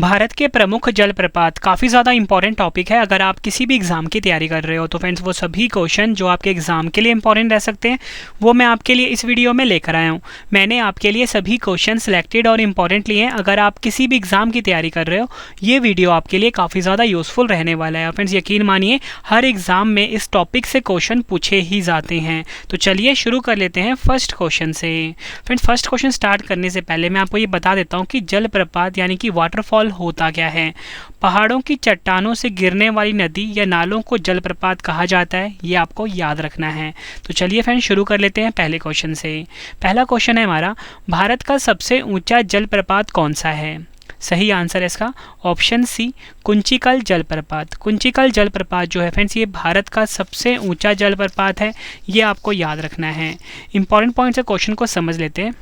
भारत के प्रमुख जलप्रपात काफ़ी ज़्यादा इंपॉर्टेंट टॉपिक है। अगर आप किसी भी एग्ज़ाम की तैयारी कर रहे हो तो फ्रेंड्स वो सभी क्वेश्चन जो आपके एग्ज़ाम के लिए इंपॉर्टेंट रह सकते हैं वो मैं आपके लिए इस वीडियो में लेकर आया हूँ। मैंने आपके लिए सभी क्वेश्चन सिलेक्टेड और इम्पॉर्टेंट लिए हैं। अगर आप किसी भी एग्ज़ाम की तैयारी कर रहे हो ये वीडियो आपके लिए काफ़ी ज़्यादा यूज़फुल रहने वाला है। फ्रेंड्स यकीन मानिए हर एग्ज़ाम में इस टॉपिक से क्वेश्चन पूछे ही जाते हैं। तो चलिए शुरू कर लेते हैं फर्स्ट क्वेश्चन से। फ्रेंड्स फर्स्ट क्वेश्चन स्टार्ट करने से पहले मैं आपको ये बता देता हूँ कि जलप्रपात यानी कि वाटरफॉल होता क्या है। पहाड़ों की चट्टानों से गिरने वाली नदी या नालों को जलप्रपात कहा जाता है, ये आपको याद रखना है। तो चलिए फ्रेंड्स शुरू कर लेते हैं पहले क्वेश्चन से। पहला क्वेश्चन है हमारा, भारत का सबसे ऊंचा जलप्रपात कौन सा है? सही आंसर है इसका ऑप्शन सी, कुंचिकल जलप्रपात। कुंचिकल जलप्रपात जो है फ्रेंड्स ये भारत का सबसे ऊंचा जलप्रपात है, ये आपको याद रखना है। इंपॉर्टेंट पॉइंट से क्वेश्चन को समझ लेते हैं।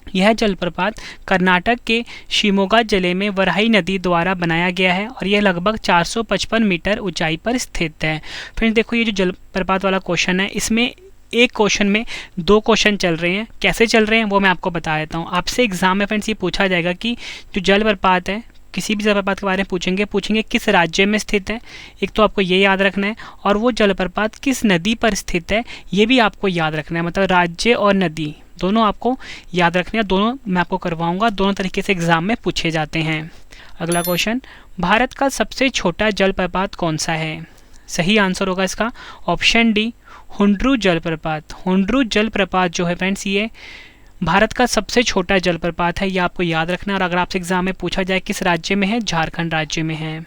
यह जलप्रपात कर्नाटक के शिमोगा जिले में वराही नदी द्वारा बनाया गया है और यह लगभग 455 मीटर ऊंचाई पर स्थित है। फ्रेंड्स देखो ये जो जलप्रपात वाला क्वेश्चन है इसमें एक क्वेश्चन में दो क्वेश्चन चल रहे हैं। कैसे चल रहे हैं वो मैं आपको बता देता हूँ। आपसे एग्जाम में फ्रेंड्स ये पूछा जाएगा कि जो जलप्रपात है किसी भी जलप्रपात के बारे में पूछेंगे किस राज्य में स्थित है, एक तो आपको ये याद रखना है, और वो जलप्रपात किस नदी पर स्थित है ये भी आपको याद रखना है। मतलब राज्य और नदी दोनों आपको याद रखने हैं। दोनों मैं आपको करवाऊंगा, दोनों तरीके से एग्जाम में पूछे जाते हैं। अगला क्वेश्चन, भारत का सबसे छोटा जलप्रपात कौन सा है? सही आंसर होगा इसका ऑप्शन डी, हुंड्रू जलप्रपात। हुंड्रू जलप्रपात जो है फ्रेंड्स ये भारत का सबसे छोटा जलप्रपात है, ये आपको याद रखना है। और अगर आपसे एग्जाम में पूछा जाए किस राज्य में है, झारखंड राज्य में है।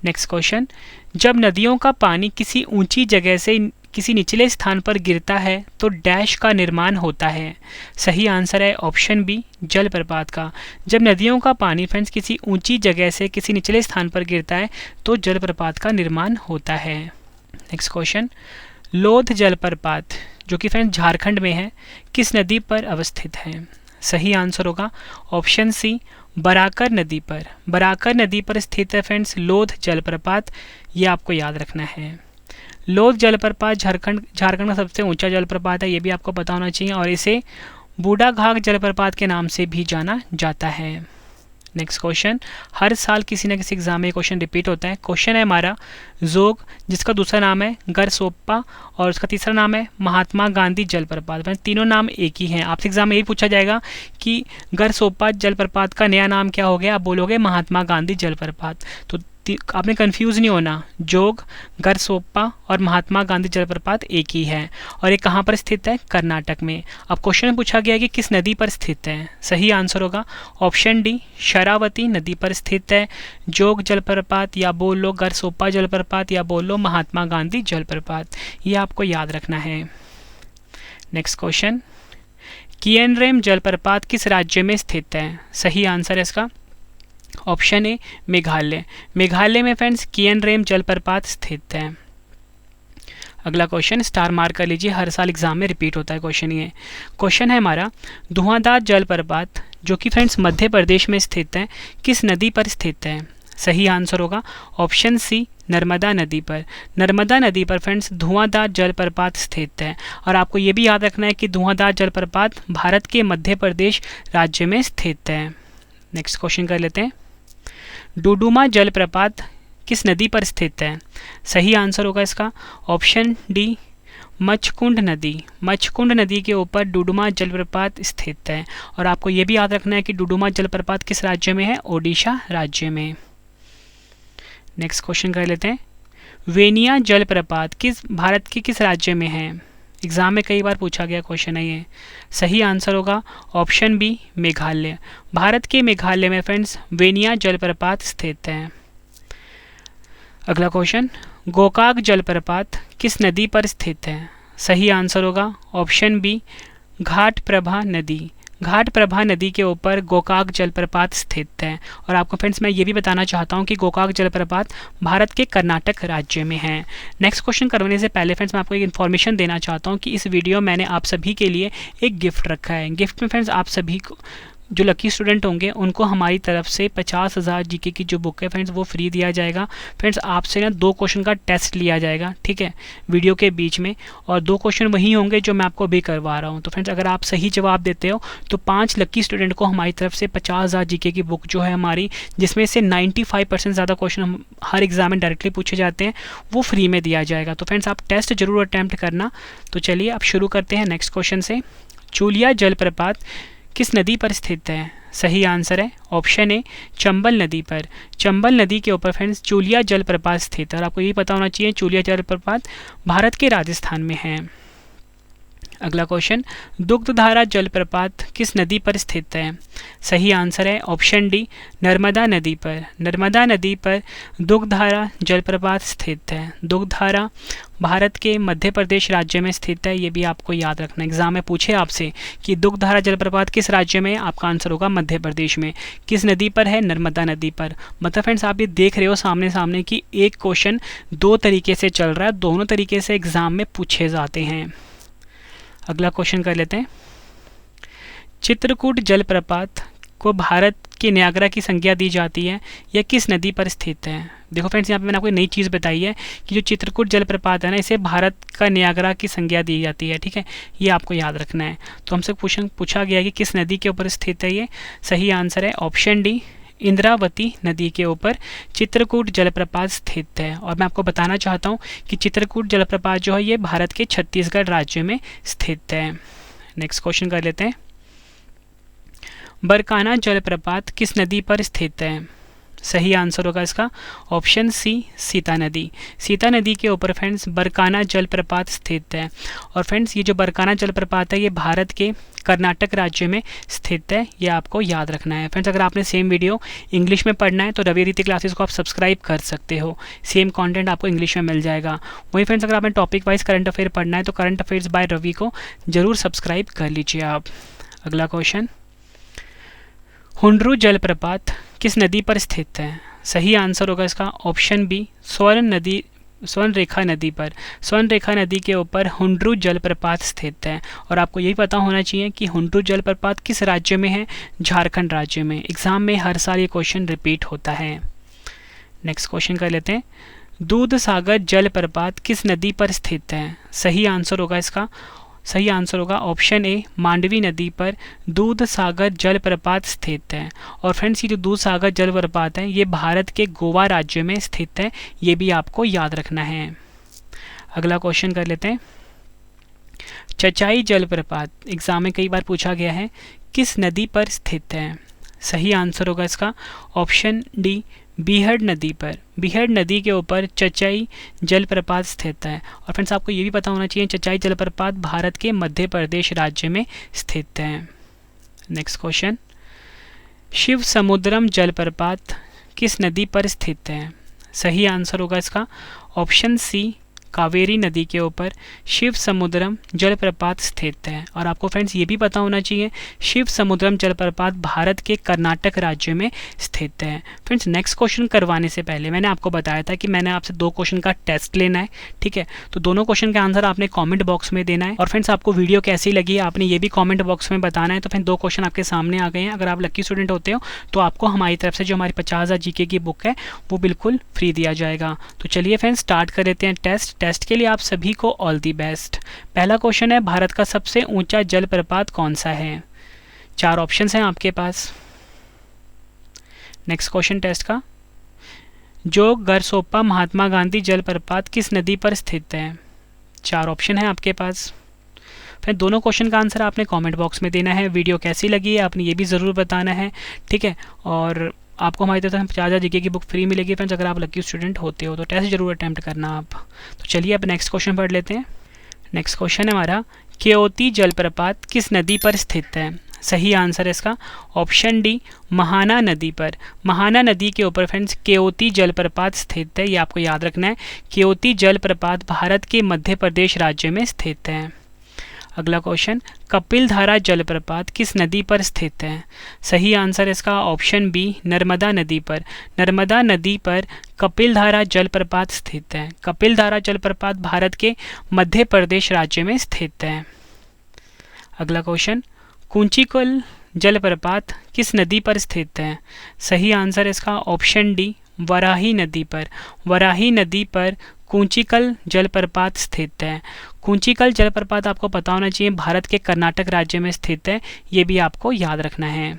नेक्स्ट क्वेश्चन, जब नदियों का पानी किसी ऊंची जगह से किसी निचले स्थान पर गिरता है तो डैश का निर्माण होता है। सही आंसर है ऑप्शन बी, जलप्रपात का। जब नदियों का पानी फ्रेंड्स किसी ऊंची जगह से किसी निचले स्थान पर गिरता है तो जलप्रपात का निर्माण होता है। नेक्स्ट क्वेश्चन, लोध जलप्रपात जो कि फ्रेंड्स झारखंड में है किस नदी पर अवस्थित है? सही आंसर होगा ऑप्शन सी, बराकर नदी पर। बराकर नदी पर स्थित है फ्रेंड्स लोध जलप्रपात, ये आपको याद रखना है। लोध जलप्रपात झारखंड का सबसे ऊंचा जलप्रपात है, ये भी आपको पता होना चाहिए, और इसे बूढ़ाघाघ जलप्रपात के नाम से भी जाना जाता है। नेक्स्ट क्वेश्चन, हर साल किसी न किसी एग्जाम में क्वेश्चन रिपीट होता है। क्वेश्चन है हमारा, जोग जिसका दूसरा नाम है गरसोप्पा और उसका तीसरा नाम है महात्मा गांधी जलप्रपात। तीनों नाम एक ही हैं। आपसे एग्जाम में यही पूछा जाएगा कि गरसोप्पा जलप्रपात का नया नाम क्या हो गया, आप बोलोगे महात्मा गांधी जलप्रपात। तो आपने कंफ्यूज नहीं होना, जोग, गरसोप्पा और महात्मा गांधी जलप्रपात एक ही है, और ये कहाँ पर स्थित है? कर्नाटक में। अब क्वेश्चन में पूछा गया कि किस नदी पर स्थित है। सही आंसर होगा ऑप्शन डी, शरावती नदी पर स्थित है जोग जलप्रपात, या बोल लो गरसोप्पा जलप्रपात, या बोल लो महात्मा गांधी जलप्रपात, ये आपको याद रखना है। नेक्स्ट क्वेश्चन, कियनरेम जलप्रपात किस राज्य में स्थित है? सही आंसर है इसका ऑप्शन ए, मेघालय। मेघालय में फ्रेंड्स कियनरेम जलप्रपात स्थित है। अगला क्वेश्चन स्टार मार्क कर लीजिए, हर साल एग्जाम में रिपीट होता है क्वेश्चन ये। क्वेश्चन है हमारा, धुआंधार जलप्रपात जो कि फ्रेंड्स मध्य प्रदेश में स्थित है किस नदी पर स्थित है? सही आंसर होगा ऑप्शन सी, नर्मदा नदी पर। नर्मदा नदी पर फ्रेंड्स धुआंधार जलप्रपात स्थित है, और आपको ये भी याद रखना है कि धुआंधार जलप्रपात भारत के मध्य प्रदेश राज्य में स्थित है। नेक्स्ट क्वेश्चन कर लेते हैं, डुडुमा जलप्रपात किस नदी पर स्थित है? सही आंसर होगा इसका ऑप्शन डी, मचकुंड नदी। मचकुंड नदी के ऊपर डुडुमा जलप्रपात स्थित है, और आपको ये भी याद रखना है कि डुडुमा जलप्रपात किस राज्य में है? ओडिशा राज्य में। नेक्स्ट क्वेश्चन कर लेते हैं, वेनिया जलप्रपात भारत के किस राज्य में है? एग्जाम में कई बार पूछा गया क्वेश्चन है ये। सही आंसर होगा ऑप्शन बी, मेघालय। भारत के मेघालय में फ्रेंड्स वेनिया जलप्रपात स्थित है। अगला क्वेश्चन, गोकाक जलप्रपात किस नदी पर स्थित है? सही आंसर होगा ऑप्शन बी, घाटप्रभा नदी। घाटप्रभा नदी के ऊपर गोकाक जलप्रपात स्थित है, और आपको फ्रेंड्स मैं ये भी बताना चाहता हूँ कि गोकाक जलप्रपात भारत के कर्नाटक राज्य में है। नेक्स्ट क्वेश्चन करवाने से पहले फ्रेंड्स मैं आपको एक इन्फॉर्मेशन देना चाहता हूँ कि इस वीडियो मैंने आप सभी के लिए एक गिफ्ट रखा है। गिफ्ट में फ्रेंड्स आप सभी को जो लकी स्टूडेंट होंगे उनको हमारी तरफ से 50,000 जीके की जो बुक है फ्रेंड्स वो फ्री दिया जाएगा। फ्रेंड्स आपसे ना 2 क्वेश्चन का टेस्ट लिया जाएगा, ठीक है, वीडियो के बीच में, और 2 क्वेश्चन वही होंगे जो मैं आपको अभी करवा रहा हूँ। तो फ्रेंड्स अगर आप सही जवाब देते हो तो 5 लकी स्टूडेंट को हमारी तरफ से 50,000 जीके की बुक जो है हमारी, जिसमें से 95% ज़्यादा क्वेश्चन हम हर एग्जाम में डायरेक्टली पूछे जाते हैं, वो फ्री में दिया जाएगा। तो फ्रेंड्स आप टेस्ट जरूर अटैम्प्ट करना। तो चलिए अब शुरू करते हैं नेक्स्ट क्वेश्चन से। चूलिया जलप्रपात किस नदी पर स्थित है? सही आंसर है ऑप्शन ए चंबल नदी पर। चंबल नदी के ऊपर फ्रेंड्स चूलिया जलप्रपात स्थित है, और आपको ये पता होना चाहिए चूलिया जलप्रपात भारत के राजस्थान में है। अगला क्वेश्चन, दुग्धधारा जलप्रपात किस नदी पर स्थित है? सही आंसर है ऑप्शन डी नर्मदा नदी पर। नर्मदा नदी पर दुग्धधारा जलप्रपात स्थित है। दुग्धधारा भारत के मध्य प्रदेश राज्य में स्थित है, ये भी आपको याद रखना। एग्जाम में पूछे आपसे कि दुग्धधारा जलप्रपात किस राज्य में, आपका आंसर होगा मध्य प्रदेश में। किस नदी पर है? नर्मदा नदी पर। मतलब फ्रेंड्स आप ये देख रहे हो सामने सामने कि एक क्वेश्चन 2 तरीके से चल रहा है, दोनों तरीके से एग्जाम में पूछे जाते हैं। अगला क्वेश्चन कर लेते हैं। चित्रकूट जलप्रपात को भारत के न्यागरा की संज्ञा दी जाती है, यह किस नदी पर स्थित है? देखो फ्रेंड्स यहाँ पे मैंने आपको नई चीज़ बताई है कि जो चित्रकूट जलप्रपात है ना, इसे भारत का न्यागरा की संज्ञा दी जाती है, ठीक है, ये आपको याद रखना है। तो हमसे पूछा गया कि किस नदी के ऊपर स्थित है ये। सही आंसर है ऑप्शन डी इंद्रावती नदी के ऊपर चित्रकूट जलप्रपात स्थित है। और मैं आपको बताना चाहता हूँ कि चित्रकूट जलप्रपात जो है ये भारत के छत्तीसगढ़ राज्य में स्थित है। नेक्स्ट क्वेश्चन कर लेते हैं। बरकाना जलप्रपात किस नदी पर स्थित है? सही आंसर होगा इसका ऑप्शन सी सीता नदी। सीता नदी के ऊपर फ्रेंड्स बरकाना जलप्रपात स्थित है। और फ्रेंड्स ये जो बरकाना जलप्रपात है ये भारत के कर्नाटक राज्य में स्थित है, ये आपको याद रखना है। फ्रेंड्स अगर आपने सेम वीडियो इंग्लिश में पढ़ना है तो रवि रीति क्लासेस को आप सब्सक्राइब कर सकते हो, सेम कंटेंट आपको इंग्लिश में मिल जाएगा। वहीं फ्रेंड्स अगर आपने टॉपिक वाइज करंट अफेयर पढ़ना है तो करंट अफेयर्स बाय रवि को जरूर सब्सक्राइब कर लीजिए आप। अगला क्वेश्चन, हुंड्रू जलप्रपात किस नदी पर स्थित है? सही आंसर होगा इसका ऑप्शन बी स्वर्ण रेखा नदी पर। स्वर्ण रेखा नदी के ऊपर हुंड्रू जलप्रपात स्थित है। और आपको यही पता होना चाहिए कि हुंड्रू जलप्रपात किस राज्य में है? झारखंड राज्य में। एग्जाम में हर साल ये क्वेश्चन रिपीट होता है। नेक्स्ट क्वेश्चन कर लेते हैं। दूधसागर जलप्रपात किस नदी पर स्थित है? सही आंसर होगा ऑप्शन ए मांडवी नदी पर दूधसागर जलप्रपात स्थित है। और फ्रेंड्स ये जो दूधसागर जलप्रपात है ये भारत के गोवा राज्य में स्थित है, ये भी आपको याद रखना है। अगला क्वेश्चन कर लेते हैं। चचाई जलप्रपात एग्जाम में कई बार पूछा गया है, किस नदी पर स्थित है? सही आंसर होगा इसका ऑप्शन डी बीहड़ नदी पर। बीहड़ नदी के ऊपर चचाई जलप्रपात स्थित है। और फ्रेंड्स आपको ये भी पता होना चाहिए चचाई जलप्रपात भारत के मध्य प्रदेश राज्य में स्थित है। नेक्स्ट क्वेश्चन, शिव समुद्रम जलप्रपात किस नदी पर स्थित है? सही आंसर होगा इसका ऑप्शन सी कावेरी नदी के ऊपर शिव समुद्रम जलप्रपात स्थित है। और आपको फ्रेंड्स ये भी पता होना चाहिए शिव समुद्रम जलप्रपात भारत के कर्नाटक राज्य में स्थित है। फ्रेंड्स नेक्स्ट क्वेश्चन करवाने से पहले मैंने आपको बताया था कि मैंने आपसे 2 क्वेश्चन का टेस्ट लेना है, ठीक है, तो दोनों क्वेश्चन का आंसर आपने कॉमेंट बॉक्स में देना है। और फ्रेंड्स आपको वीडियो कैसी लगी आपने ये भी कॉमेंट बॉक्स में बताना है। तो फ्रेंड्स 2 क्वेश्चन आपके सामने आ गए हैं। अगर आप लकी स्टूडेंट होते हो तो आपको हमारी तरफ से जो हमारी 50,000 जीके की बुक है वो बिल्कुल फ्री दिया जाएगा। तो चलिए फ्रेंड्स स्टार्ट कर लेते हैं टेस्ट के लिए आप सभी को ऑल दी बेस्ट। पहला क्वेश्चन है, भारत का सबसे ऊंचा जलप्रपात कौन सा है? 4 ऑप्शंस हैं आपके पास। नेक्स्ट क्वेश्चन टेस्ट का, जो गरसोप्पा महात्मा गांधी जलप्रपात किस नदी पर स्थित है? 4 ऑप्शन है आपके पास। फिर दोनों क्वेश्चन का आंसर आपने कमेंट बॉक्स में देना है। वीडियो कैसी लगी है आपने ये भी ज़रूर बताना है, ठीक है। और आपको हमारी तरफ से 50,000 जीके की बुक फ्री मिलेगी फ्रेंड्स अगर आप लकी स्टूडेंट होते हो तो टेस्ट जरूर अटैम्प्ट करना आप। तो चलिए अब नेक्स्ट क्वेश्चन पढ़ लेते हैं। नेक्स्ट क्वेश्चन है हमारा, केओती जलप्रपात किस नदी पर स्थित है? सही आंसर है इसका ऑप्शन डी महाना नदी पर। महाना नदी के ऊपर फ्रेंड्स केओती जलप्रपात स्थित है, ये आपको याद रखना है। केओती जलप्रपात भारत के मध्य प्रदेश राज्य में स्थित है। अगला क्वेश्चन, कपिलधारा जलप्रपात किस नदी पर स्थित है? सही आंसर इसका ऑप्शन बी नर्मदा नदी पर। नर्मदा नदी पर कपिलधारा जलप्रपात स्थित है। कपिलधारा जलप्रपात भारत के मध्य प्रदेश राज्य में स्थित है। अगला क्वेश्चन, कुंचिकल जलप्रपात किस नदी पर स्थित है? सही आंसर इसका ऑप्शन डी, वराही नदी पर। वराही नदी पर कूंचिकल जलप्रपात स्थित है। कूंचिकल जलप्रपात आपको पता होना चाहिए भारत के कर्नाटक राज्य में स्थित है, ये भी आपको याद रखना है।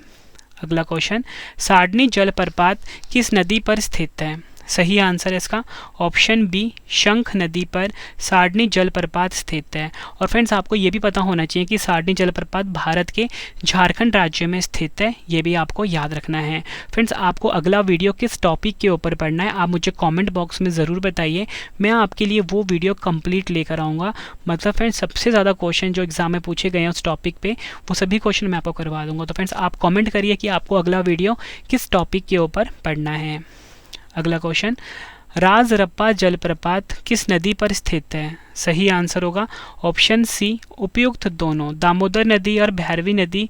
अगला क्वेश्चन, साडनी जलप्रपात किस नदी पर स्थित है? सही आंसर है इसका ऑप्शन बी, शंख नदी पर साडनी जलप्रपात स्थित है। और फ्रेंड्स आपको ये भी पता होना चाहिए कि साडनी जलप्रपात भारत के झारखंड राज्य में स्थित है, ये भी आपको याद रखना है। फ्रेंड्स आपको अगला वीडियो किस टॉपिक के ऊपर पढ़ना है आप मुझे कमेंट बॉक्स में ज़रूर बताइए, मैं आपके लिए वो वीडियो कंप्लीट लेकर आऊँगा। मतलब फ्रेंड्स सबसे ज़्यादा क्वेश्चन जो एग्जाम में पूछे गए हैं उस टॉपिक पे वो सभी क्वेश्चन मैं आपको करवा दूँगा। तो फ्रेंड्स आप कमेंट करिए कि आपको अगला वीडियो किस टॉपिक के ऊपर पढ़ना है। अगला क्वेश्चन, राजरप्पा जलप्रपात किस नदी पर स्थित है? सही आंसर होगा ऑप्शन सी, उपयुक्त दोनों। दामोदर नदी और भैरवी नदी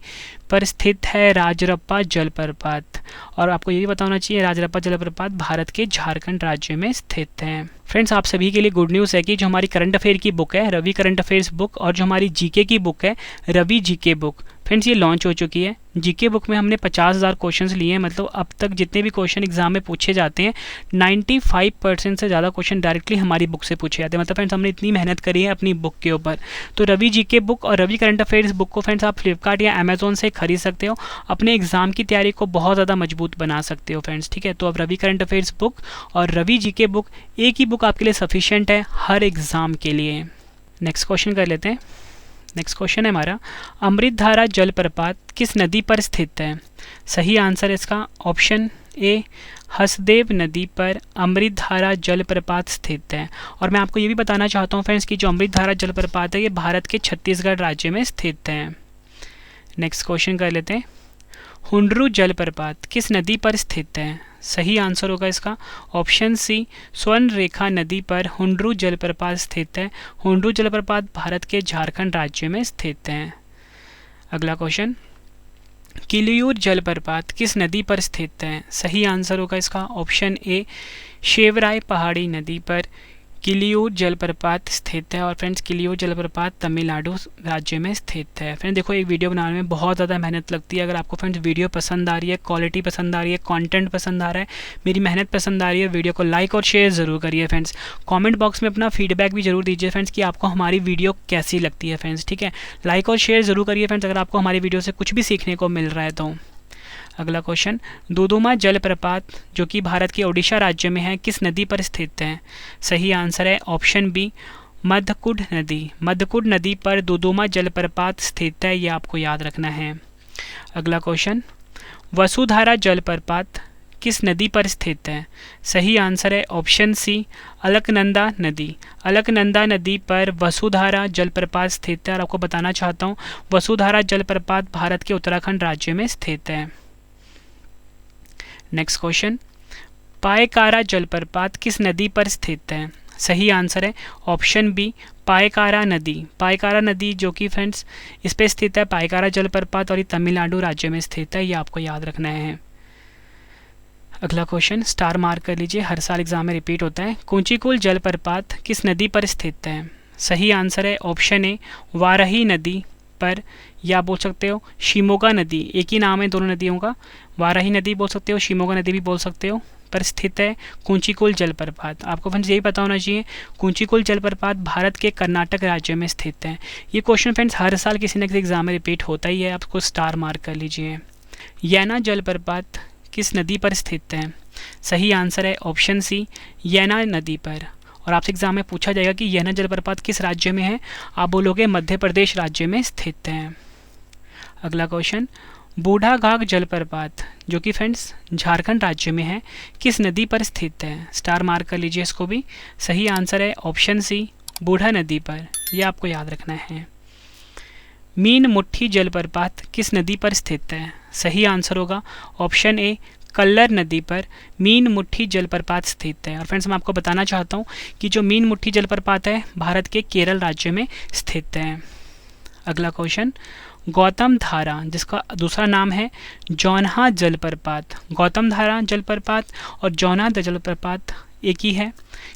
पर स्थित है राजरप्पा जलप्रपात। और आपको ये भी पता होना चाहिए राजरप्पा जलप्रपात भारत के झारखंड राज्य में स्थित है। फ्रेंड्स आप सभी के लिए गुड न्यूज़ है कि जो हमारी करंट अफेयर की बुक है रवि करंट अफेयर्स बुक और जो हमारी जीके की बुक है रवि जीके बुक, फ्रेंड्स ये लॉन्च हो चुकी है। जीके बुक में हमने 50,000 क्वेश्चंस लिए हैं, मतलब अब तक जितने भी क्वेश्चन एग्जाम में पूछे जाते हैं 95% से ज़्यादा क्वेश्चन डायरेक्टली हमारी बुक से पूछे जाते हैं। मतलब फ्रेंड्स हमने इतनी मेहनत करी है अपनी बुक के ऊपर। तो रवि जीके बुक और रवि करंट अफेयर्स बुक को फ्रेंड्स आप फ्लिपकार्ट या अमेजोन से खरीद सकते हो, अपने एग्जाम की तैयारी को बहुत ज़्यादा मजबूत बना सकते हो फ्रेंड्स, ठीक है। तो अब रवि करंट अफेयर्स बुक और रवि जीके बुक एक ही बुक आपके लिए सफिशिएंट है हर एग्ज़ाम के लिए। नेक्स्ट क्वेश्चन कर लेते हैं। नेक्स्ट क्वेश्चन है हमारा, अमृतधारा जलप्रपात किस नदी पर स्थित है? सही आंसर इसका ऑप्शन ए, हसदेव नदी पर अमृतधारा जलप्रपात स्थित है। और मैं आपको ये भी बताना चाहता हूँ फ्रेंड्स कि जो अमृतधारा जलप्रपात है ये भारत के छत्तीसगढ़ राज्य में स्थित है। नेक्स्ट क्वेश्चन कर लेते हैं, हुंडरू जलप्रपात किस नदी पर स्थित है? सही आंसर होगा इसका ऑप्शन सी, स्वर्ण रेखा नदी पर हुंडरू जलप्रपात स्थित है। हुंडरू जलप्रपात भारत के झारखंड राज्य में स्थित है। अगला क्वेश्चन, किलियूर जलप्रपात किस नदी पर स्थित है? सही आंसर होगा इसका ऑप्शन ए, शेवराय पहाड़ी नदी पर किलियूर जलप्रपात स्थित है। और फ्रेंड्स किलियूर जलप्रपात तमिलनाडु राज्य में स्थित है। फ्रेंड्स देखो एक वीडियो बनाने में बहुत ज़्यादा मेहनत लगती है। अगर आपको फ्रेंड्स वीडियो पसंद आ रही है, क्वालिटी पसंद आ रही है, कंटेंट पसंद आ रहा है, मेरी मेहनत पसंद आ रही है, वीडियो को लाइक और शेयर ज़रूर करिए फ्रेंड्स। कमेंट बॉक्स में अपना फीडबैक भी जरूर दीजिए फ्रेंड्स कि आपको हमारी वीडियो कैसी लगती है फ्रेंड्स, ठीक है। लाइक और शेयर ज़रूर करिए फ्रेंड्स अगर आपको हमारी वीडियो से कुछ भी सीखने को मिल रहा है तो। अगला क्वेश्चन, दुदुमा जलप्रपात जो कि भारत के ओडिशा राज्य में है किस नदी पर स्थित है? सही आंसर है ऑप्शन बी, मध्यकुड नदी। मध्यकुड नदी पर दुदुमा जलप्रपात स्थित है, ये आपको याद रखना है। अगला क्वेश्चन, वसुधारा जलप्रपात किस नदी पर स्थित है? सही आंसर है ऑप्शन सी, अलकनंदा नदी। अलकनंदा नदी पर वसुधारा जलप्रपात स्थित है। और आपको बताना चाहता हूँ वसुधारा जलप्रपात भारत के उत्तराखंड राज्य में स्थित है। नेक्स्ट क्वेश्चन, पायकारा जलप्रपात किस नदी पर स्थित है? सही आंसर है ऑप्शन बी, पायकारा नदी। पायकारा नदी जो कि फ्रेंड्स इस पे स्थित है पायकारा जलप्रपात और ये तमिलनाडु राज्य में स्थित है, ये आपको याद रखना है। अगला क्वेश्चन स्टार मार्क कर लीजिए, हर साल एग्जाम में रिपीट होता है। कूंचीकुल जलप्रपात किस नदी पर स्थित है? सही आंसर है ऑप्शन ए, वाराही नदी पर, या बोल सकते हो शिमोगा नदी, एक ही नाम है दोनों नदियों का, वाराही नदी बोल सकते हो, शिमोगा नदी भी बोल सकते हो, पर स्थित है कूंचीकुल जलप्रपात। आपको फ्रेंड्स यही पता होना चाहिए कूंचीकुल जलप्रपात भारत के कर्नाटक राज्य में स्थित है। ये क्वेश्चन फ्रेंड्स हर साल किसी न किसी एग्जाम में रिपीट होता ही है, आपको स्टार मार्क कर लीजिए। यैना जलप्रपात किस नदी पर स्थित है? सही आंसर है ऑप्शन सी, यैना नदी पर। और आपसे एग्जाम में पूछा जाएगा कि यैना जलप्रपात किस राज्य में है, आप बोलोगे मध्य प्रदेश राज्य में स्थित है। अगला क्वेश्चन, बूढ़ाघाघ जलप्रपात जो कि फ्रेंड्स झारखंड राज्य में है किस नदी पर स्थित है? स्टार मार्क कर लीजिए इसको भी। सही आंसर है ऑप्शन सी, बूढ़ा नदी पर, यह आपको याद रखना है। मीन मुट्ठी जलप्रपात किस नदी पर स्थित है? सही आंसर होगा ऑप्शन ए, कल्लर नदी पर मीन मुट्ठी जलप्रपात स्थित है। और फ्रेंड्स मैं आपको बताना चाहता हूँ कि जो मीन मुट्ठी जलप्रपात है भारत के केरल राज्य में स्थित है। अगला क्वेश्चन, गौतम धारा जिसका दूसरा नाम है जौनहा जलप्रपात, गौतम धारा जलप्रपात और जौनहा जलप्रपात एक ही है,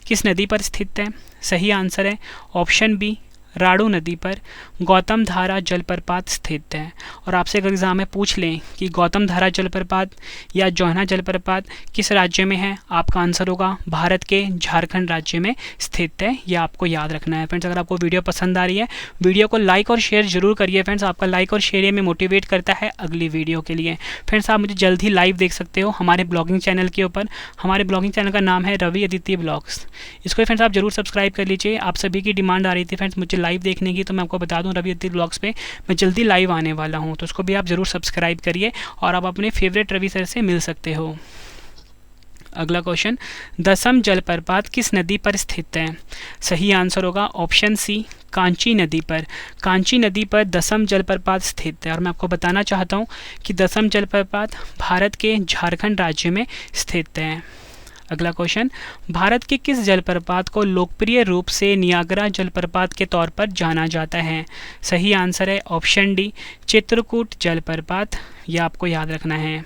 किस नदी पर स्थित है? सही आंसर है ऑप्शन बी, राड़ू नदी पर गौतम धारा जलप्रपात स्थित है। और आपसे अगर एग्जाम में पूछ लें कि गौतम धारा जलप्रपात या जोहना जलप्रपात किस राज्य में है, आपका आंसर होगा भारत के झारखंड राज्य में स्थित है। ये आपको याद रखना है फ्रेंड्स। अगर आपको वीडियो पसंद आ रही है, वीडियो को लाइक और शेयर जरूर करिए फ्रेंड्स। आपका लाइक और शेयर में मोटिवेट करता है अगली वीडियो के लिए। फ्रेंड्स आप मुझे जल्द ही लाइव देख सकते हो हमारे ब्लॉगिंग चैनल के ऊपर। हमारे ब्लॉगिंग चैनल का नाम है रवि अदिति ब्लॉग्स। इसको फ्रेंड्स आप जरूर सब्सक्राइब कर लीजिए। आप सभी की डिमांड आ रही थी फ्रेंड्स मुझे लाइव देखने की, तो मैं आपको बता दूं रवि अदिति ब्लॉग्स पे मैं जल्दी लाइव आने वाला हूं, तो उसको भी आप जरूर सब्सक्राइब करिए और आप अपने फेवरेट रवि सर से मिल सकते हो। अगला क्वेश्चन, दसम जलप्रपात किस नदी पर स्थित है? सही आंसर होगा ऑप्शन सी, कांची नदी पर। कांची नदी पर दसम जलप्रपात स्थित है। और मैं आपको बताना चाहता हूँ कि दसम जलप्रपात भारत के झारखंड राज्य में स्थित है। अगला क्वेश्चन, भारत के किस जलप्रपात को लोकप्रिय रूप से नियाग्रा जलप्रपात के तौर पर जाना जाता है? सही आंसर है ऑप्शन डी, चित्रकूट जलप्रपात। यह आपको याद रखना है।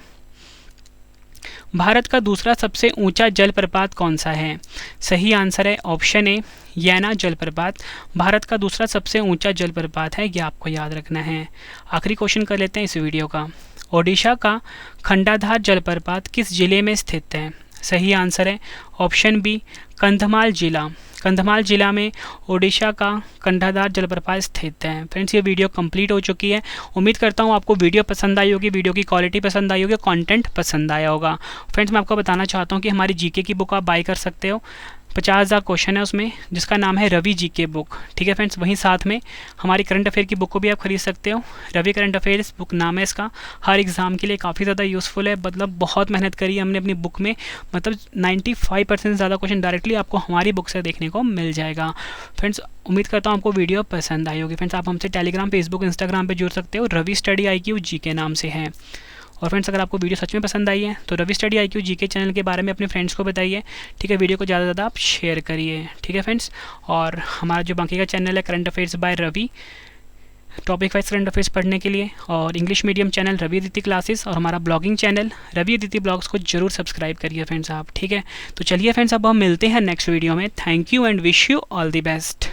भारत का दूसरा सबसे ऊंचा जलप्रपात कौन सा है? सही आंसर है ऑप्शन ए, यैना जलप्रपात। भारत का दूसरा सबसे ऊंचा जलप्रपात है, यह आपको याद रखना है। आखिरी क्वेश्चन कर लेते हैं इस वीडियो का। ओडिशा का खंडाधार जलप्रपात किस जिले में स्थित है? सही आंसर है ऑप्शन बी, कंधमाल जिला। कंधमाल जिला में ओडिशा का खंडाधार जलप्रपात स्थित है। फ्रेंड्स ये वीडियो कंप्लीट हो चुकी है। उम्मीद करता हूँ आपको वीडियो पसंद आई होगी, वीडियो की क्वालिटी पसंद आई होगी, कंटेंट पसंद आया होगा। फ्रेंड्स मैं आपको बताना चाहता हूँ कि हमारी जीके की बुक आप बाय कर सकते हो। 50,000 क्वेश्चन है उसमें, जिसका नाम है रवि जीके बुक। ठीक है फ्रेंड्स, वहीं साथ में हमारी करंट अफेयर की बुक को भी आप खरीद सकते हो। रवि करंट अफेयर्स बुक नाम है इसका। हर एग्ज़ाम के लिए काफ़ी ज़्यादा यूज़फुल है। मतलब बहुत मेहनत करी है हमने अपनी बुक में। मतलब 95% से ज़्यादा क्वेश्चन डायरेक्टली आपको हमारी बुक से देखने को मिल जाएगा। फ्रेंड्स उम्मीद करता हूँ आपको वीडियो पसंद आई होगी। फ्रेंड्स आप हमसे टेलीग्राम, फेसबुक, इंस्टाग्राम पर जुड़ सकते हो। रवि स्टडी IQ जीके नाम से है। और फ्रेंड्स अगर आपको वीडियो सच में पसंद आई है तो Ravi study IQ GK channel के बारे में अपने फ्रेंड्स को बताइए। ठीक है, वीडियो को ज़्यादा से ज़्यादा आप शेयर करिए। ठीक है फ्रेंड्स, और हमारा जो बाकी का चैनल है current affairs by Ravi, topic wise current affairs पढ़ने के लिए, और English medium channel Ravi Aditi classes, और हमारा blogging channel Ravi Aditi blogs को जरूर सब्सक्राइब करिए फ्रेंड्स आप। ठीक है, तो चलिए फ्रेंड्स अब हम मिलते हैं नेक्स्ट वीडियो में। Thank you and wish you all the best.